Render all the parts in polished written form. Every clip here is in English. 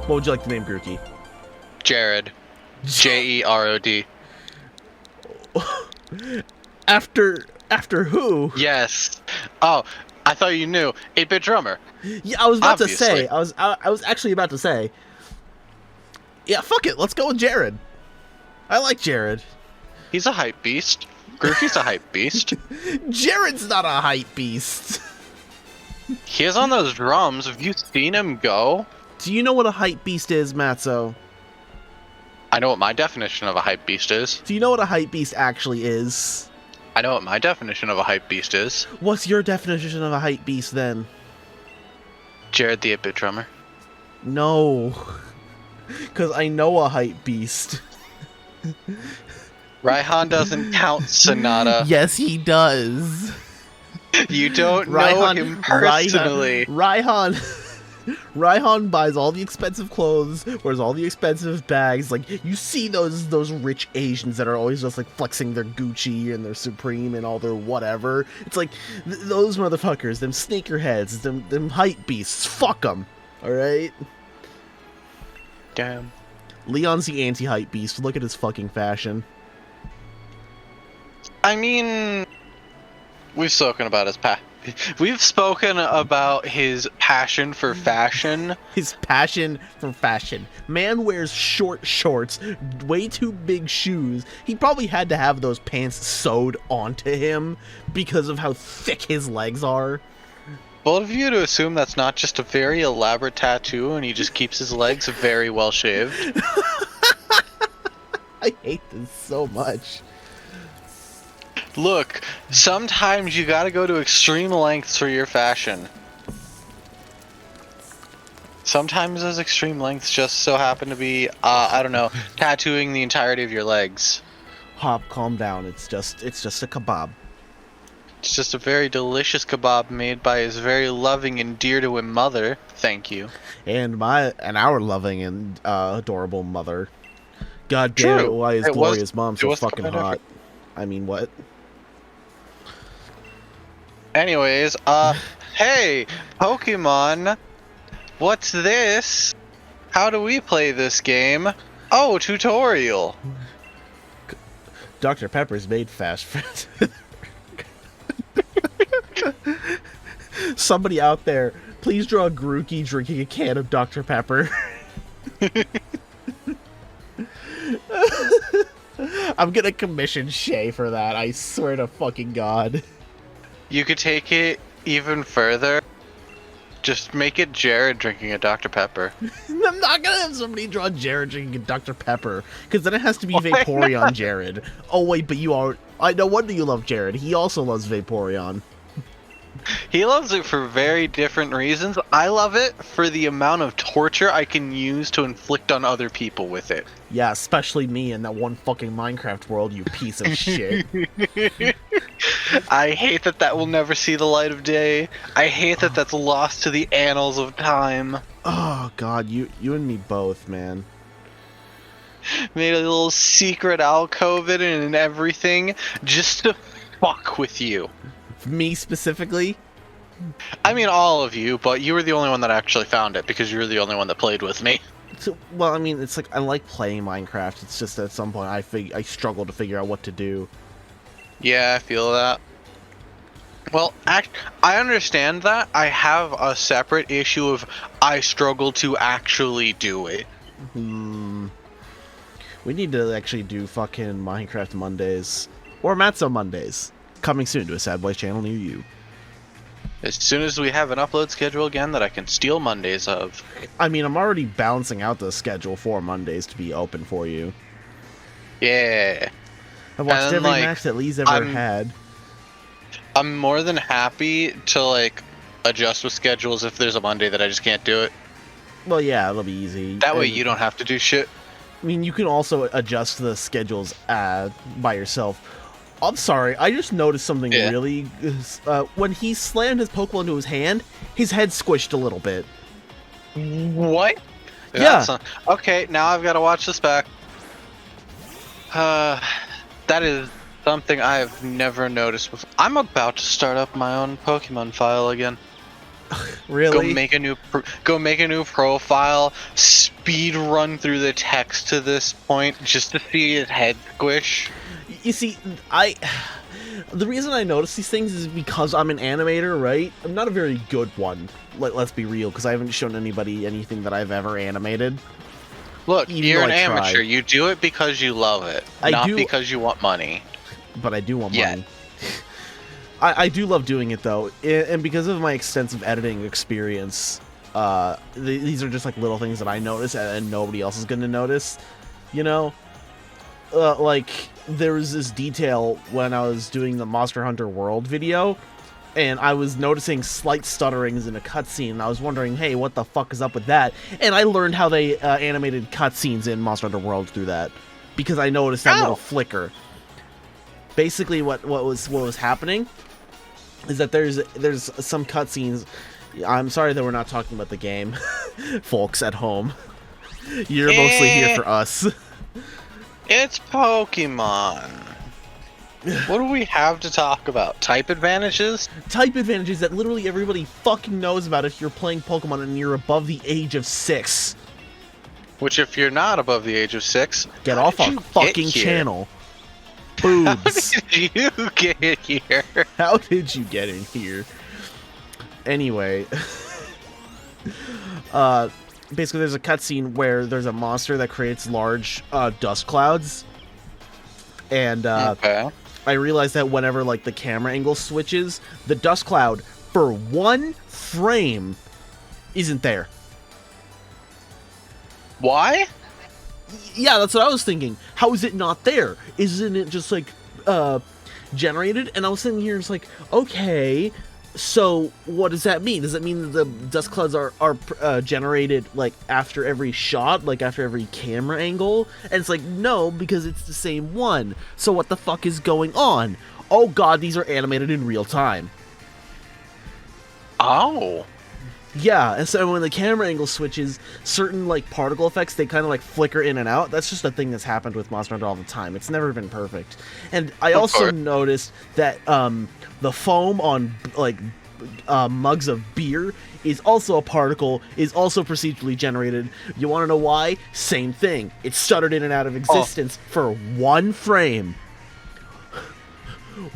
What would you like to name Grookey? Jerod. Jerod. After who? Yes. Oh, I thought you knew. 8-bit drummer. Yeah, I was about to Obviously. say. I was actually about to say. Yeah, fuck it. Let's go with Jerod. I like Jerod. He's a hype beast. Grookey's a hype beast. Jerod's not a hype beast. He is on those drums. Have you seen him go? Do you know what a hype beast is, Matzo? I know what my definition of a hype beast is. Do you know what a hype beast actually is? I know what my definition of a hype beast is. What's your definition of a hype beast then? Jerod the 8-bit drummer. No. Because I know a hype beast. Raihan doesn't count, Sonata. Yes, he does. You don't know him personally. Raihan buys all the expensive clothes, wears all the expensive bags. Like, you see those rich Asians that are always just like flexing their Gucci and their Supreme and all their whatever. It's like those motherfuckers, them sneakerheads, them hype beasts. Fuck them. All right. Damn. Leon's the anti-hype beast. Look at his fucking fashion. I mean, we've spoken about his passion for fashion. His passion for fashion. Man wears short shorts, way too big shoes. He probably had to have those pants sewed onto him because of how thick his legs are. Bold of you to assume that's not just a very elaborate tattoo and he just keeps his legs very well shaved. I hate this so much. Look, sometimes you gotta go to extreme lengths for your fashion. Sometimes those extreme lengths just so happen to be, I don't know, tattooing the entirety of your legs. Hop, calm down. It's just a kebab. It's just a very delicious kebab made by his very loving and dear to him mother. Thank you. And our loving and adorable mother. God damn it, why is Gloria's mom so fucking hot? I mean, what? Anyways, hey, Pokemon, what's this? How do we play this game? Oh, tutorial. Dr. Pepper's made fast food. Somebody out there, please draw Grookey drinking a can of Dr. Pepper. I'm gonna commission Shay for that, I swear to fucking God. You could take it even further. Just make it Jerod drinking a Dr. Pepper. I'm not gonna have somebody draw Jerod drinking a Dr. Pepper, because then it has to be Vaporeon Jerod. Oh wait, but you are... I know wonder you love Jerod. He also loves Vaporeon. He loves it for very different reasons. I love it for the amount of torture I can use to inflict on other people with it. Yeah, especially me in that one fucking Minecraft world, you piece of shit. I hate that will never see the light of day. I hate that that's lost to the annals of time. Oh god, you and me both, man. Made a little secret alcove in it and everything just to fuck with you. Me specifically? I mean all of you, but you were the only one that actually found it because you were the only one that played with me. So, well, I mean, it's like I like playing Minecraft. It's just at some point I struggle to figure out what to do. Yeah, I feel that. Well, I understand that. I have a separate issue of I struggle to actually do it. We need to actually do fucking Minecraft Mondays. Or Matzo Mondays. Coming soon to a Sadbois channel near you. As soon as we have an upload schedule again that I can steal Mondays of. I mean, I'm already balancing out the schedule for Mondays to be open for you. Yeah. I've watched every match that Lee's ever had. I'm more than happy to, adjust with schedules if there's a Monday that I just can't do it. Well, yeah, it'll be easy. That way you don't have to do shit. I mean, you can also adjust the schedules by yourself. I'm sorry, I just noticed something really... when he slammed his Pokeball into his hand, his head squished a little bit. What? Yeah. Okay, now I've got to watch this back. That is something I've never noticed before. I'm about to start up my own Pokemon file again. Really? Go make a new profile. Speed run through the text to this point just to see his head squish. You see, the reason I notice these things is because I'm an animator, right? I'm not a very good one. Let's be real, because I haven't shown anybody anything that I've ever animated. Look, you're an amateur. You do it because you love it, not because you want money. But I do want money. I do love doing it, though, and because of my extensive editing experience, these are just like little things that I notice and nobody else is going to notice, you know? Like, there was this detail when I was doing the Monster Hunter World video, and I was noticing slight stutterings in a cutscene, and I was wondering, hey, what the fuck is up with that? And I learned how they animated cutscenes in Monster Hunter World through that, because I noticed that little flicker. Basically, what was happening is that there's some cutscenes. I'm sorry that we're not talking about the game, folks at home. You're mostly here for us. It's Pokemon. What do we have to talk about? Type advantages? Type advantages that literally everybody fucking knows about if you're playing Pokemon and you're above the age of 6. Which, if you're not above the age of 6, get off our fucking channel. Boobs. How did you get here? How did you get in here? Anyway, basically there's a cutscene where there's a monster that creates large dust clouds, and I realized that whenever like the camera angle switches, the dust cloud for 1 frame isn't there. Why? Yeah, that's what I was thinking. How is it not there? Isn't it just like generated? And I was sitting here, it's like, okay, so what does that mean? Does that mean that the dust clouds are generated like after every shot, like after every camera angle? And it's like, no, because it's the same one. So what the fuck is going on? Oh god, these are animated in real time. Oh. Yeah, and so when the camera angle switches, certain like particle effects, they kind of like flicker in and out. That's just a thing that's happened with Monster Hunter all the time. It's never been perfect. And I also noticed that the foam on like mugs of beer is also a particle, is also procedurally generated. You want to know why? Same thing. It stuttered in and out of existence for 1 frame.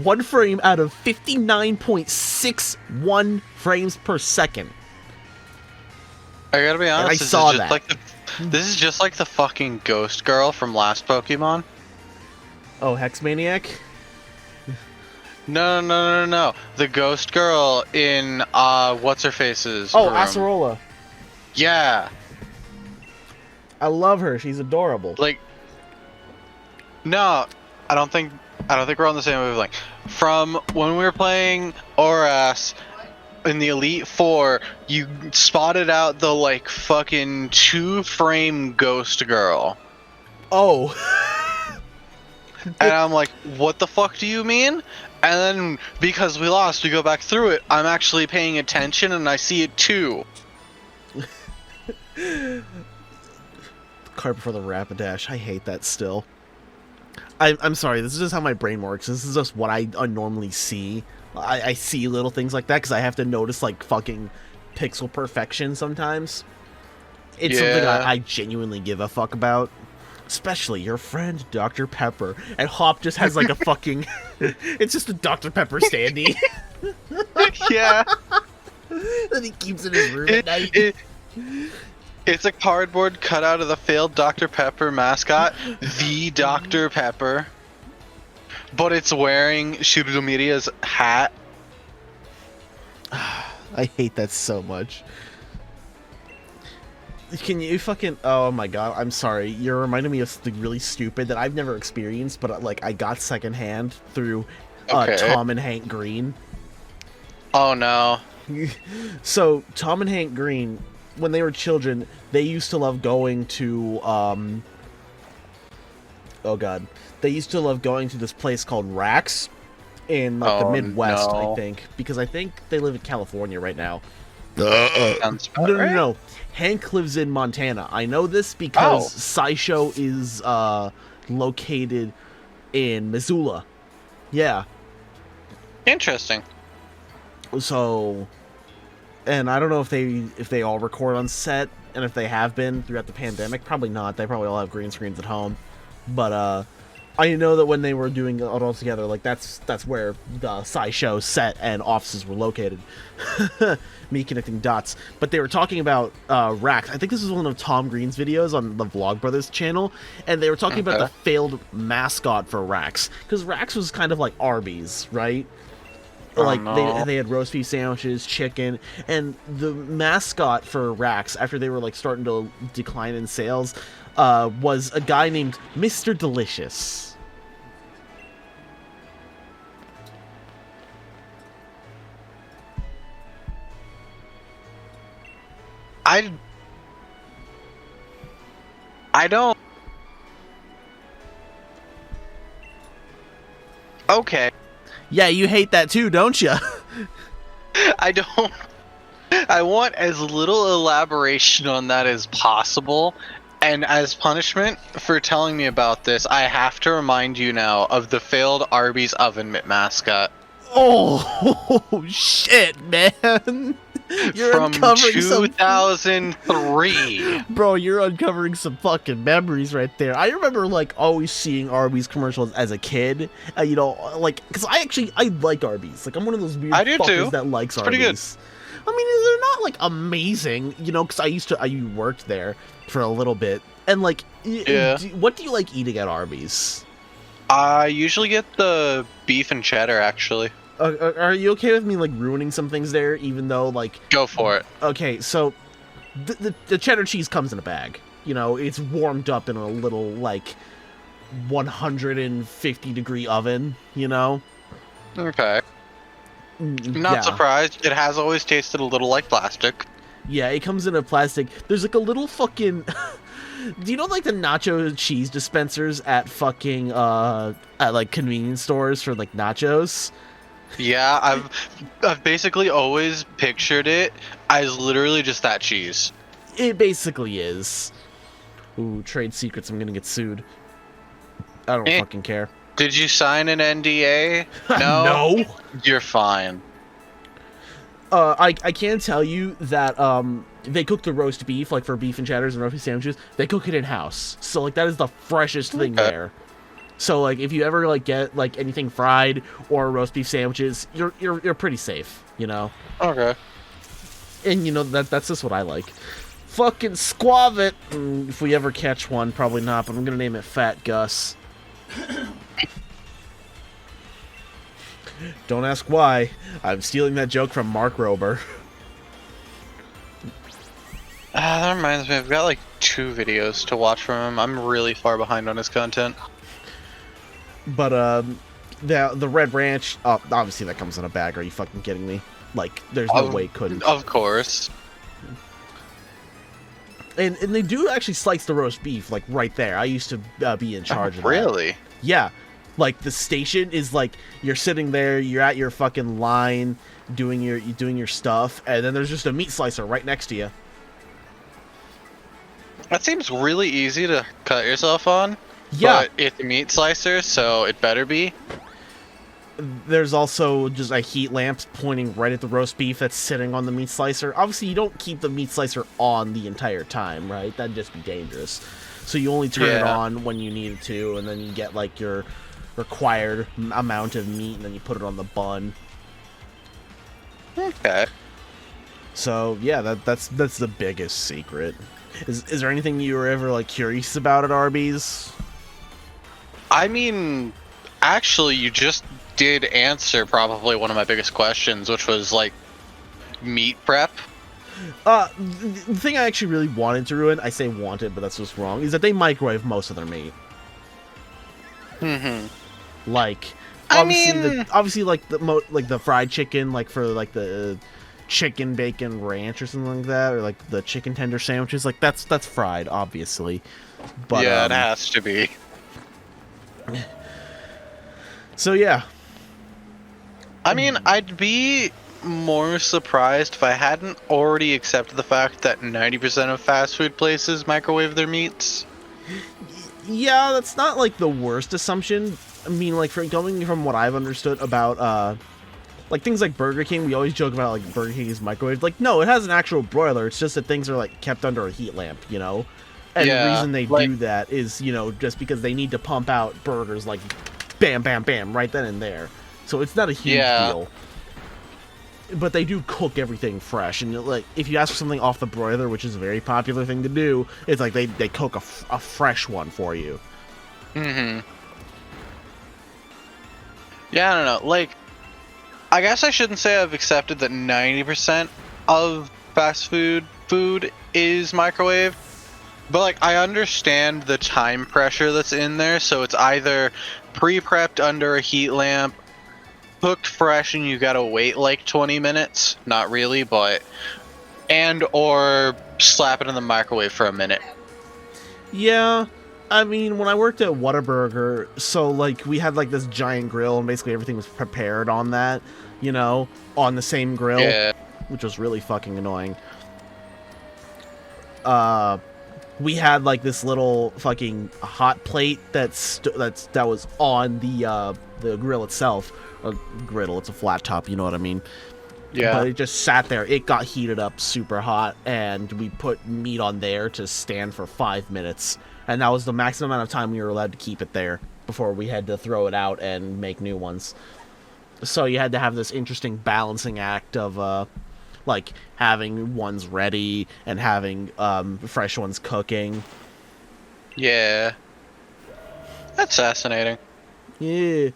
1 frame out of 59.61 frames per second. I gotta be honest, I saw that. This is just like the fucking ghost girl from last Pokemon. Oh, Hex Maniac? No. The ghost girl in what's her face's room. Acerola. Yeah. I love her. She's adorable. Like, no, I don't think we're on the same wavelength. From when we were playing Oras in the Elite Four, you spotted out the like fucking 2-frame ghost girl. Oh. And I'm like, what the fuck do you mean? And then because we lost, we go back through it. I'm actually paying attention and I see it too. Cart before the Rapidash. I hate that still. I'm sorry, this is just how my brain works. This is just what I normally see. I see little things like that because I have to notice like fucking pixel perfection sometimes. It's something I genuinely give a fuck about. Especially your friend Dr. Pepper. And Hop just has like a fucking... it's just a Dr. Pepper standee. Yeah. That he keeps in his room at night. It's a cardboard cutout of the failed Dr. Pepper mascot, the Dr. Pepper. But it's wearing Shiromiria's hat. I hate that so much. Can you fucking... Oh my god, I'm sorry. You're reminding me of something really stupid that I've never experienced, but like I got secondhand through Tom and Hank Green. Oh no. So, Tom and Hank Green, when they were children, they used to love going to, oh god. They used to love going to this place called Rax in like the Midwest, I think. Because I think they live in California right now. No. Hank lives in Montana. I know this because SciShow is located in Missoula. Yeah. Interesting. So, and I don't know if they all record on set, and if they have been throughout the pandemic. Probably not. They probably all have green screens at home. But I know that when they were doing it all together, like that's where the SciShow set and offices were located. Me connecting dots. But they were talking about Rax. I think this was one of Tom Green's videos on the Vlogbrothers channel, and they were talking about the failed mascot for Rax, because Rax was kind of like Arbys, right? Like they had roast beef sandwiches, chicken, and the mascot for Rax, after they were like starting to decline in sales, was a guy named Mr. Delicious. I don't. Okay. Yeah, you hate that too, don't you? I don't. I want as little elaboration on that as possible. And as punishment for telling me about this, I have to remind you now of the failed Arbys oven mitt mascot. Oh, shit, man. You're from uncovering 2003. Bro, you're uncovering some fucking memories right there. I remember, like, always seeing Arby's commercials as a kid. You know, like, because I like Arby's. Like, I'm one of those weird fuckers that likes Arby's. Pretty good. I mean, they're not, like, amazing, you know, because I worked there for a little bit. And, like, what do you like eating at Arby's? I usually get the beef and cheddar, actually. Are you okay with me, like, ruining some things there, even though, like... Go for it. Okay, so the cheddar cheese comes in a bag. You know, it's warmed up in a little, like, 150-degree oven, you know? Okay. Not surprised. It has always tasted a little like plastic. Yeah, it comes in a plastic... There's, like, a little fucking... Do you know, like, the nacho cheese dispensers at fucking, at, like, convenience stores for, like, nachos? Yeah, I've basically always pictured it as literally just that cheese. It basically is. Ooh, trade secrets. I'm gonna get sued. I don't fucking care. Did you sign an NDA? No? No. You're fine. I can tell you that they cook the roast beef, like for beef and cheddars and roast beef sandwiches. They cook it in house, so like that is the freshest thing there. So like if you ever like get like anything fried or roast beef sandwiches, you're pretty safe, you know. Okay. And you know that's just what I like. Fucking squav it. If we ever catch one, probably not, but I'm gonna name it Fat Gus. Don't ask why. I'm stealing that joke from Mark Rober. That reminds me, I've got like 2 videos to watch from him. I'm really far behind on his content. But the Red Ranch, obviously that comes in a bag. Are you fucking kidding me? Like, there's no way it couldn't. Of course. And they do actually slice the roast beef, like, right there. I used to be in charge of that. Really? Yeah. Like, the station is, like, you're sitting there, you're at your fucking line, doing your stuff, and then there's just a meat slicer right next to you. That seems really easy to cut yourself on. Yeah. But it's a meat slicer, so it better be. There's also just a heat lamp pointing right at the roast beef that's sitting on the meat slicer. Obviously, you don't keep the meat slicer on the entire time, right? That'd just be dangerous. So you only turn it on when you need it to, and then you get, like, your required amount of meat, and then you put it on the bun. Okay. So, yeah, that's the biggest secret. Is there anything you were ever, like, curious about at Arby's? I mean, actually, you just did answer probably one of my biggest questions, which was, like, meat prep. The thing I actually really wanted to ruin, I say wanted, but that's just wrong, is that they microwave most of their meat. Mm-hmm. Like, obviously, obviously, like the fried chicken, like for like the chicken bacon ranch or something like that, or like the chicken tender sandwiches, like that's fried, obviously. But yeah, it has to be. So yeah. I mean, I'd be more surprised if I hadn't already accepted the fact that 90% of fast food places microwave their meats. Yeah, that's not like the worst assumption. I mean, like going from what I've understood about like things like Burger King, we always joke about like Burger King is microwaved. Like, no, it has an actual broiler. It's just that things are like kept under a heat lamp, you know. And the reason they do that is, you know, just because they need to pump out burgers like bam, bam, bam, right then and there. So it's not a huge deal. But they do cook everything fresh, and like if you ask for something off the broiler, which is a very popular thing to do, it's like they cook a fresh one for you. Mm-hmm. Yeah, I don't know. Like, I guess I shouldn't say I've accepted that 90% of fast food is microwave, but like I understand the time pressure that's in there. So it's either pre-prepped under a heat lamp, cooked fresh, and you gotta wait like 20 minutes. Not really, but or slap it in the microwave for a minute. Yeah. I mean, when I worked at Whataburger, so like we had like this giant grill, and basically everything was prepared on that, you know, on the same grill, which was really fucking annoying. We had like this little fucking hot plate that was on the grill itself, a griddle. It's a flat top, you know what I mean. Yeah. But it just sat there. It got heated up super hot, and we put meat on there to stand for 5 minutes. And that was the maximum amount of time we were allowed to keep it there before we had to throw it out and make new ones. So you had to have this interesting balancing act of, like, having ones ready and having fresh ones cooking. Yeah. That's fascinating. Yeah.